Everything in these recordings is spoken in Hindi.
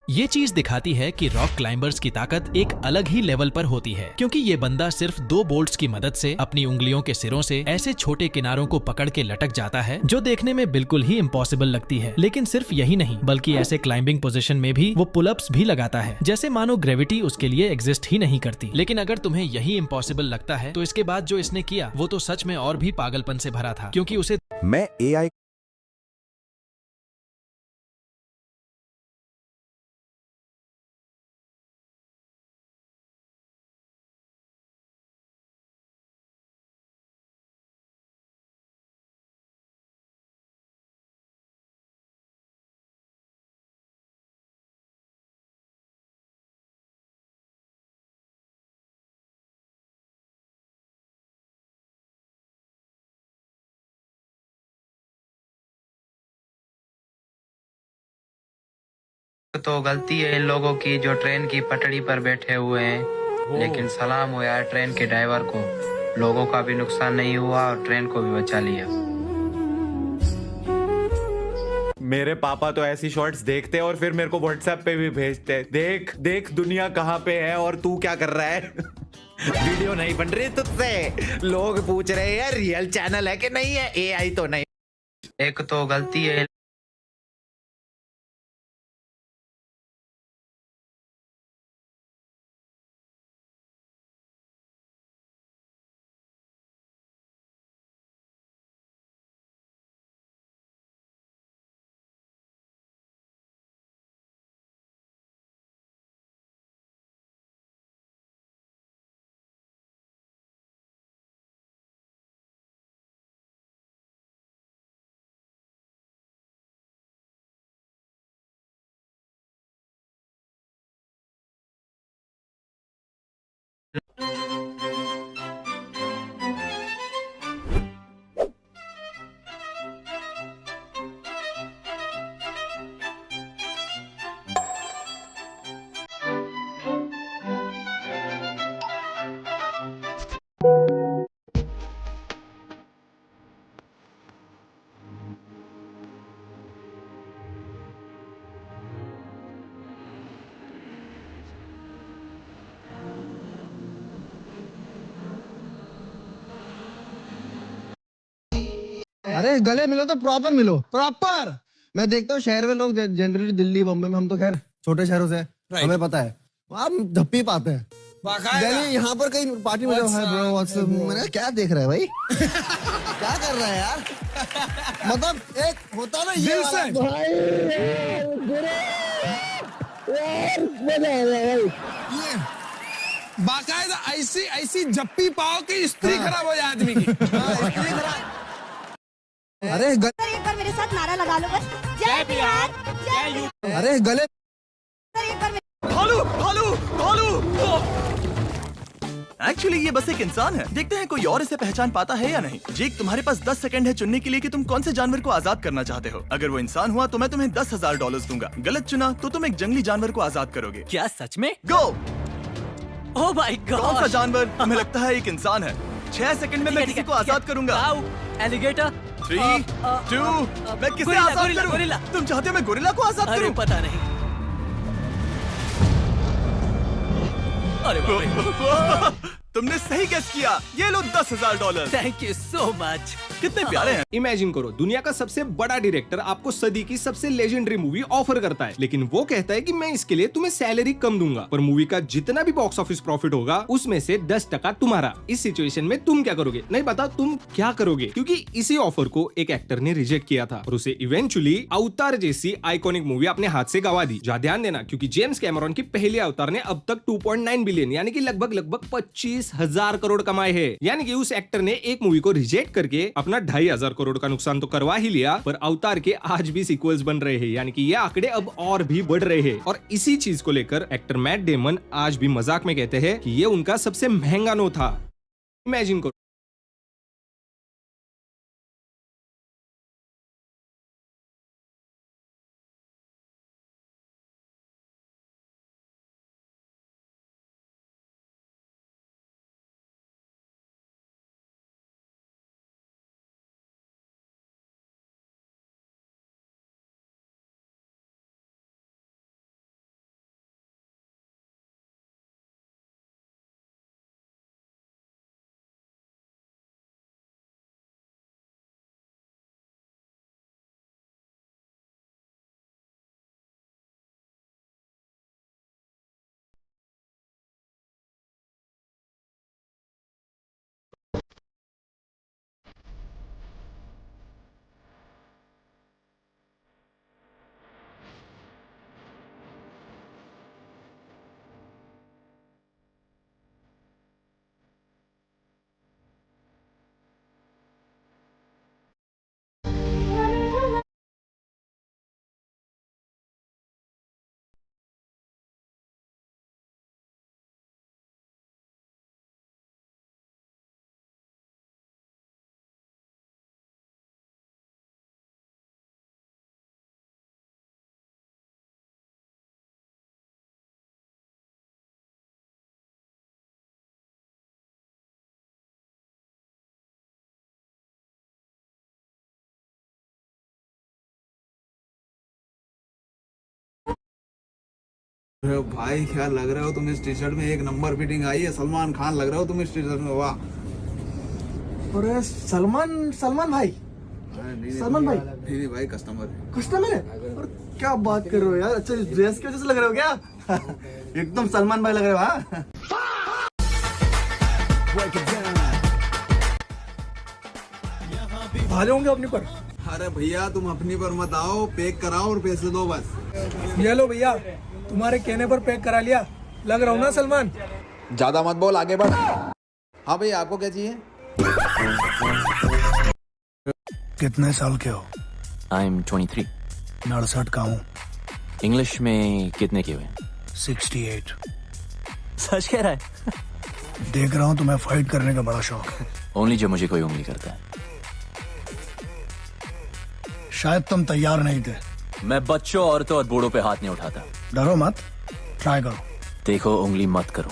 ये चीज दिखाती है कि रॉक क्लाइंबर्स की ताकत एक अलग ही लेवल पर होती है, क्योंकि ये बंदा सिर्फ 2 बोल्ट्स की मदद से अपनी उंगलियों के सिरों से ऐसे छोटे किनारों को पकड़ के लटक जाता है जो देखने में बिल्कुल ही इम्पॉसिबल लगती है। लेकिन सिर्फ यही नहीं, बल्कि ऐसे क्लाइंबिंग पोजीशन में भी वो पुलअप्स भी लगाता है, जैसे मानो ग्रेविटी उसके लिए एग्जिस्ट ही नहीं करती। लेकिन अगर तुम्हें यही इम्पॉसिबल लगता है तो इसके बाद जो इसने किया वो तो सच में और भी पागलपन से भरा था, क्योंकि उसे मैं एआई तो गलती है इन लोगों की जो ट्रेन की पटरी पर बैठे हुए हैं, लेकिन सलाम हो यार ट्रेन के ड्राइवर को। लोगों का भी नुकसान नहीं हुआ और ट्रेन को भी बचा लिया। मेरे पापा तो ऐसी शॉर्ट्स देखते और फिर मेरे को व्हाट्सएप पे भी भेजते, देख देख दुनिया कहाँ पे है और तू क्या कर रहा है। वीडियो नहीं बन रही तुझसे, लोग पूछ रहे हैं रियल चैनल है कि नहीं है, एआई तो नहीं। एक तो गलती है अरे गले मिलो तो प्रॉपर मिलो, प्रॉपर। मैं देखता हूँ शहर में लोग जनरली दिल्ली बम्बई में, हम तो खैर छोटे शहरों से हैं, हमें पता है वहाँ हम धप्पी पाते हैं। दिल्ली यहाँ पर कहीं पार्टी में जाओ, हाय ब्रो व्हाट्सअप, मैंने क्या देख रहा है भाई। क्या कर रहा है यार। मतलब एक होता ना ये वाला भाई, यार मजा आ गया भाई। बाकायदा ऐसी ऐसी जप्पी पाओ कि स्त्री खराब हो जाए आदमी की। अरे एक बार मेरे साथ नारा लगा लो बस, जय बिहार जय यूपी। अरे गले एक बार भालू भालू भालू। एक्चुअली ये बस एक इंसान है, देखते हैं कोई और इसे पहचान पाता है या नहीं। जेक, तुम्हारे पास 10 सेकंड है चुनने के लिए कि तुम कौन से जानवर को आजाद करना चाहते हो। अगर वो इंसान हुआ तो मैं तुम्हें $10,000 दूंगा, गलत चुना तो तुम एक जंगली जानवर को आजाद करोगे। क्या सच में? गो। ओह माय गॉड, कौन सा जानवर? हमें लगता है एक इंसान है। 6 सेकंड में मैं किसी को आजाद करूंगा। एलिगेटर, 3, 2, मैं किसे आजाद करूं? तुम चाहते हो मैं गोरिल्ला को आजाद करूं? पता नहीं। अरे बाप रे। तुमने सही गेस किया, ये लो $10,000। Thank you so much. कितने प्यारे हैं। इमेजिन करो, दुनिया का सबसे बड़ा डायरेक्टर आपको सदी की सबसे लेजेंडरी मूवी ऑफर करता है, लेकिन वो कहता है कि मैं इसके लिए तुम्हें सैलरी कम दूंगा, पर मूवी का जितना भी बॉक्स ऑफिस प्रॉफिट होगा उसमें से 10% तुम्हारा। इस सिचुएशन में तुम क्या करोगे? नहीं पता तुम क्या करोगे, क्योंकि इसी ऑफर को एक एक्टर ने रिजेक्ट किया था और उसे इवेंचुअली अवतार जैसी आइकॉनिक मूवी अपने हाथ से गवा दी। जा ध्यान देना, क्योंकि जेम्स कैमरॉन की पहली अवतार ने अब तक 2.9 बिलियन यानी कि लगभग 25,000 करोड़ कमाए हैं। यानी कि उस एक्टर ने एक मूवी को रिजेक्ट करके अपना 2,500 करोड़ का नुकसान तो करवा ही लिया, पर अवतार के आज भी सीक्वल्स बन रहे हैं, यानी कि ये आंकड़े अब और भी बढ़ रहे हैं। और इसी चीज को लेकर एक्टर मैट डेमन आज भी मजाक में कहते हैं कि ये उनका सबसे महंगा नो था। इमेजिन करो। अरे भाई क्या लग रहे हो तुम इस टी शर्ट में, एक नंबर फिटिंग आई है, सलमान खान लग रहे हो तुम इस टी शर्ट में, वाह। अरे सलमान भाई, सलमान भाई नहीं भाई, कस्टमर है। कस्टमर है? और क्या बात कर रहे हो यार, अच्छा इस ड्रेस की वजह से लग रहे हो क्या? एकदम सलमान भाई लग रहे हो। हाँ भाले होंगे अपने पर। अरे भैया तुम अपनी पर मत आओ, पैक कराओ और पैसे दो बस। ये लो भैया, तुम्हारे कहने पर पैक करा लिया। लग रहा हूँ ना सलमान? ज्यादा मत बोल, आगे बढ़। हाँ भैया आपको क्या चाहिए? कितने साल के हो? I am 23। 69 का हूँ। इंग्लिश में कितने के हुए? 68। सच कह रहा है? देख रहा हूँ तुम्हें फाइट करने का बड़ा शौक है। ओनली जब मुझे कोई उंगली करता है। शायद तुम तैयार नहीं थे। मैं बच्चों, औरतों और बूढ़ों पे हाथ नहीं उठाता। डरो मत, ट्राई करो। देखो उंगली मत करो।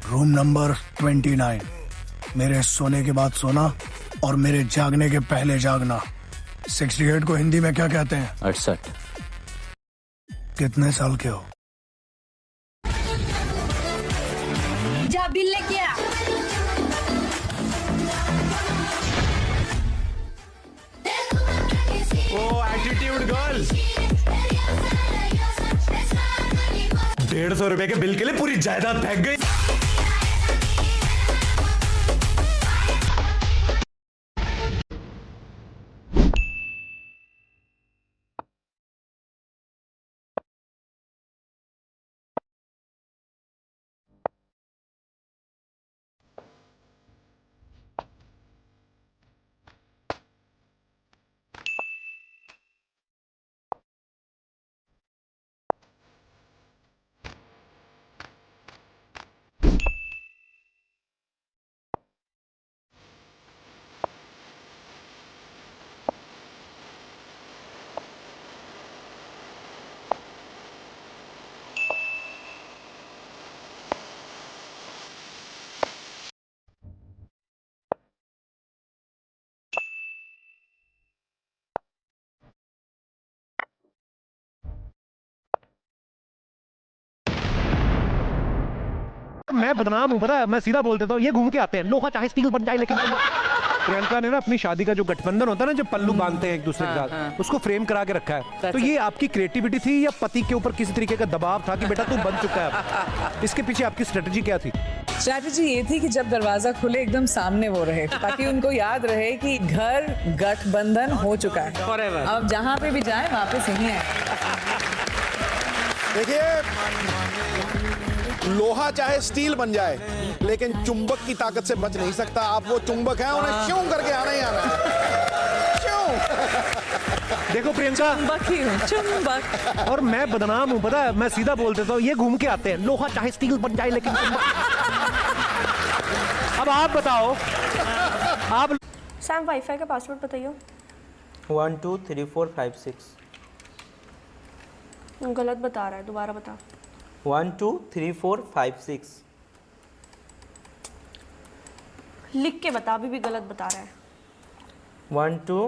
Room number 29। मेरे सोने के बाद सोना और मेरे जागने के पहले जागना। 68 को हिंदी में क्या कहते हैं? 68। कितने साल के हो? जा बिल लेके आ। ओ एटीट्यूड गर्ल, 150 रुपए के बिल के लिए पूरी जायदाद फेंक गई। मैं बदनाम हूँ, पता है, मैं सीधा बोल देता हूँ, ये घूम के आते हैं, लोहा चाहे स्टील बन जाए लेकिन। प्रियंका ने ना अपनी शादी का जो गठबंधन होता है ना, जब पल्लू बांधते हैं एक दूसरे के साथ, उसको फ्रेम करा के रखा है। तो ये आपकी क्रिएटिविटी थी या पति के ऊपर किसी तरीके का दबाव था कि बेटा तू बन चुका है? इसके पीछे आपकी स्ट्रेटजी क्या थी? स्ट्रैटेजी ये थी कि जब दरवाजा खुले एकदम सामने वो रहे, ताकि उनको याद रहे कि घर गठबंधन हो चुका है। अब जहाँ पे भी जाए वहाँ पे सही है। देखिए, लोहा चाहे स्टील बन जाए लेकिन चुंबक की ताकत से बच नहीं सकता। आप वो चुंबक हैं, उन्हें क्यों करके आना ही आना है। क्यों? देखो प्रियंका, चुंबक ही हूँ, चुंबक। और मैं बदनाम हूँ, पता है, मैं सीधा बोल देता हूँ, ये घूम के आते हैं, लोहा चाहे स्टील बन जाए लेकिन। अब आप बताओ, आप। सैम वाईफाई का पासवर्ड बताइए। 1 2 3 4 5 6। गलत बता रहा है, दोबारा बता। 1 2 3 4 5 6। लिख के बता, अभी भी गलत बता रहा है। 1 2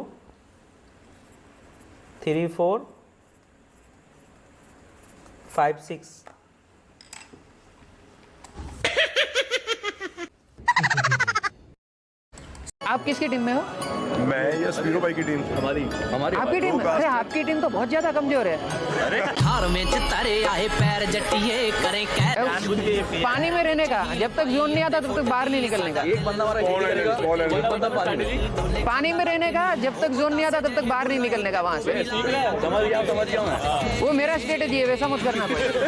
3 4 5 6। आप किसकी टीम में हो? मैं या स्पीरो भाई की टीम। हमारी आपकी टीम? अरे आपकी टीम तो बहुत ज्यादा कमजोर है। हार में चितारे आए पैर जट्टिए करें कैद। पानी में रहने का, जब तक जोन नहीं आता तब तक बाहर नहीं निकलने का। एक बंदा पानी में रहने का, जब तक जोन नहीं आता तब तक बाहर नहीं निकलने का वहाँ से। वो मेरा स्ट्रेटेजी है, वैसा मत करना पड़ेगा।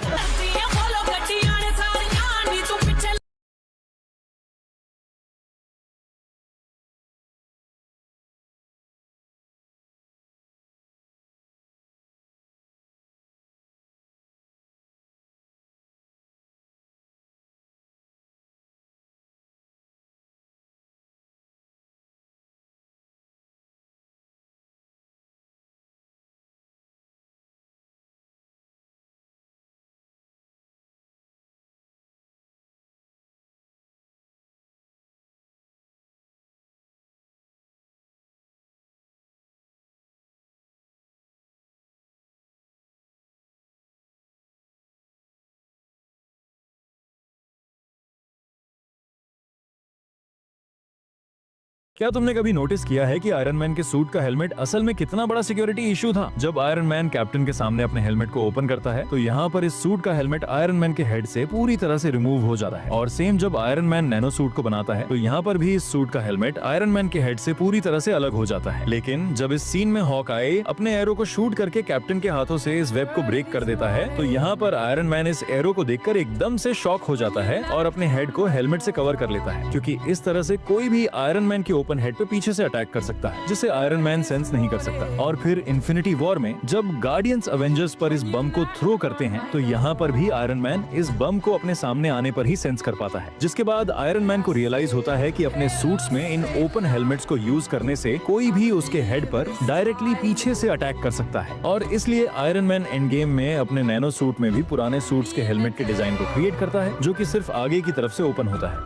क्या तुमने कभी नोटिस किया है कि आयरन मैन के सूट का हेलमेट असल में कितना बड़ा सिक्योरिटी इशू था? जब आयरन मैन कैप्टन के सामने अपने हेलमेट को ओपन करता है तो यहाँ पर इस सूट का हेलमेट आयरन मैन के हेड से पूरी तरह से रिमूव हो जाता है। और सेम जब आयरन मैन नैनो सूट को बनाता है तो यहाँ पर भी इस सूट का हेलमेट आयरन मैन के हेड से पूरी तरह से अलग हो जाता है। लेकिन जब इस सीन में हॉकआई अपने एरो को शूट करके कैप्टन के हाथों से इस वेब को ब्रेक कर देता है तो यहाँ पर आयरन मैन इस एरो को देखकर एकदम से शॉक हो जाता है और अपने हेड को हेलमेट से कवर कर लेता है, क्योंकि इस तरह से कोई भी आयरन मैन के ओपन हेड पे पीछे से अटैक कर सकता है जिसे आयरन मैन सेंस नहीं कर सकता। और फिर इन्फिनिटी वॉर में जब गार्डियंस अवेंजर्स पर इस बम को थ्रो करते हैं तो यहाँ पर भी आयरन मैन इस बम को अपने सामने आने पर ही सेंस कर पाता है, जिसके बाद आयरन मैन को रियलाइज होता है कि अपने सूट्स में इन ओपन हेलमेट्स को यूज करने से कोई भी उसके हेड पर डायरेक्टली पीछे से अटैक कर सकता है। और इसलिए आयरन मैन एंड गेम में अपने नैनो सूट में भी पुराने सूट्स के हेलमेट के डिजाइन को क्रिएट करता है जो कि सिर्फ आगे की तरफ से ओपन होता है।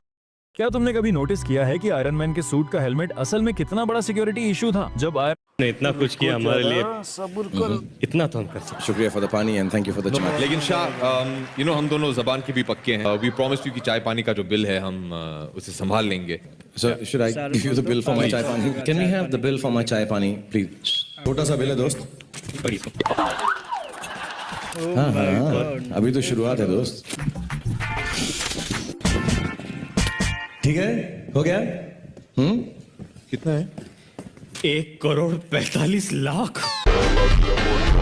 क्या तुमने कभी नोटिस किया है कि आयरन मैन के सूट का हेलमेट असल में कितना बड़ा सिक्योरिटी इशू था? जब आयरन ने इतना कुछ किया हमारे लिए, इतना तो हम कर सकते। शुक्रिया फॉर द पानी and thank you for the चाय। लेकिन शाह, यू नो हम दोनों जबान के भी पक्के हैं। वी प्रॉमिस यू कि चाय पानी का जो बिल है हम उसे संभाल लेंगे। Sir should I give you the bill for my chai pani? Can we have the bill for my chai pani please? छोटा सा बिल है दोस्त। हाँ, अभी तो शुरुआत है दोस्त। ठीक है, हो गया? कितना है? 1,45,00,000।